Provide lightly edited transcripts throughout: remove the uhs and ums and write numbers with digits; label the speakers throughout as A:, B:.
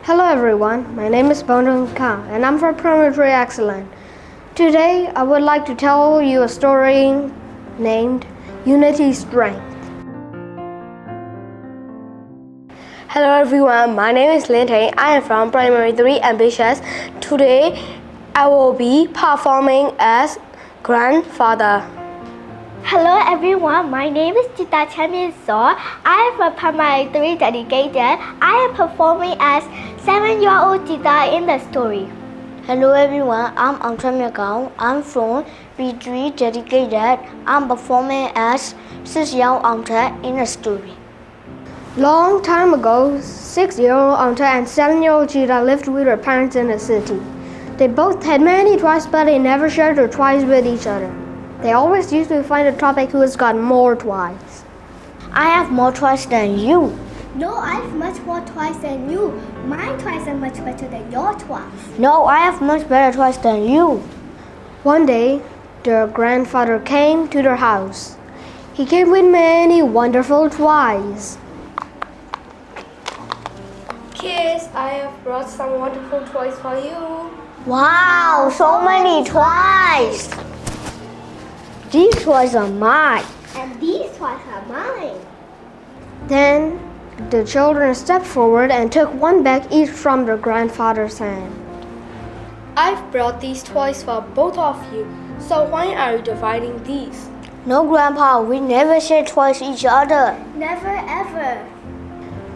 A: Hello everyone, my name is 𝐍𝐈𝐄𝐂 and I'm from Primary-2 Excellent. Today I would like to tell you a story named Unity Strength. Hello everyone, my name is Lin Tay. I am from Primary-3 Ambitious. Today I will be performing as grandfather.
B: Hello everyone, my name is 𝐍𝐞𝐄𝐂. I am from Primary-3 Dedicated. I am performing as 7-year-old 𝐍𝐸 in the story.
C: Hello everyone, I'm 𝐓𝐿. I'm from P3 Dedicated. I'm performing as 6-year-old 𝐓𝐿 in the story.
A: Long time ago, 6-year-old 𝐓𝐿 and 7-year-old 𝐍𝐸 lived with their parents in a city. They both had many toys, but they never shared their toys with each other. They always used to find a topic who has got more toys.
C: I have more toys than you.
B: No, I have much more toys than you. My toys are much better than your toys.
C: No, I have much better toys than you.
A: One day, their grandfather came to their house. He came with many wonderful toys. Kids, I have brought some wonderful toys for you.
C: Wow, so many toys! These toys are mine.
B: And these toys are mine.
A: Then the children stepped forward and took one bag each from their grandfather's hand. I've brought these toys for both of you, so why are you dividing these?
C: No, Grandpa, we never share toys with each other.
B: Never ever.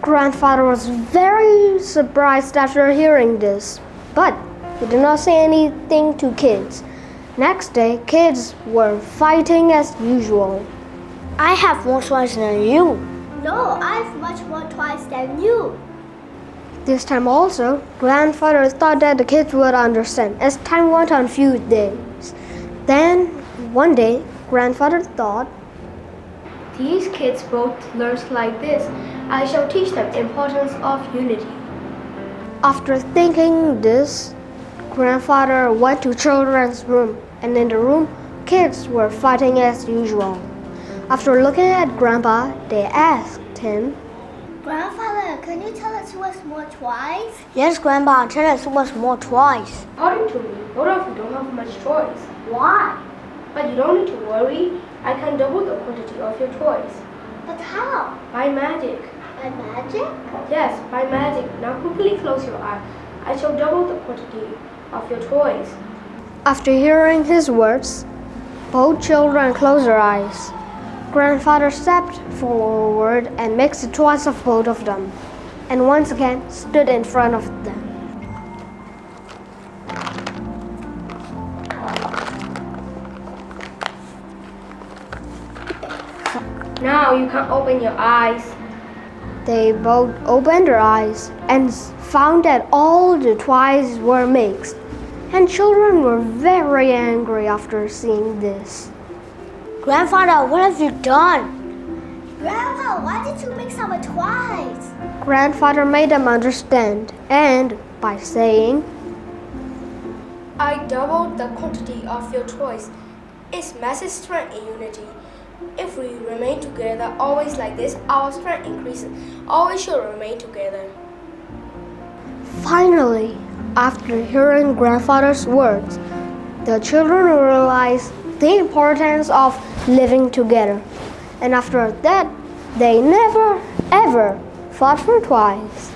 A: Grandfather was very surprised after hearing this, but he did not say anything to kids. Next day, kids were fighting as usual.
C: I have more toys than you.
B: No, I have much more toys than you.
A: This time also, grandfather thought that the kids would understand as time went on few days. Then, one day, grandfather thought, these kids both learn like this. I shall teach them importance of unity. After thinking this, grandfather went to children's room, and in the room, kids were fighting as usual. After looking at Grandpa, they asked him,
B: Grandfather, can you tell us who has more toys?
C: Yes, Grandpa, tell us who has more toys.
A: according to me, both of you don't have much toys.
B: Why?
A: But you don't need to worry. I can double the quantity of your toys.
B: But how?
A: By magic.
B: By magic?
A: Yes, by magic. Now quickly close your eye. I shall double the quantity of your toys. After hearing his words, both children closed their eyes. Grandfather stepped forward and mixed the toys of both of them, and once again stood in front of them. Now you can open your eyes. They both opened their eyes and found that all the toys were mixed, and children were very angry after seeing this.
C: Grandfather, what have you done?
B: Grandpa, why did you mix our toys?
A: Grandfather made them understand, and by saying, I doubled the quantity of your toys. It's massive strength in unity. If we remain together always like this, our strength increases. Always should remain together. Finally, after hearing grandfather's words, the children realized the importance of living together. And after that, they never ever fought for toys.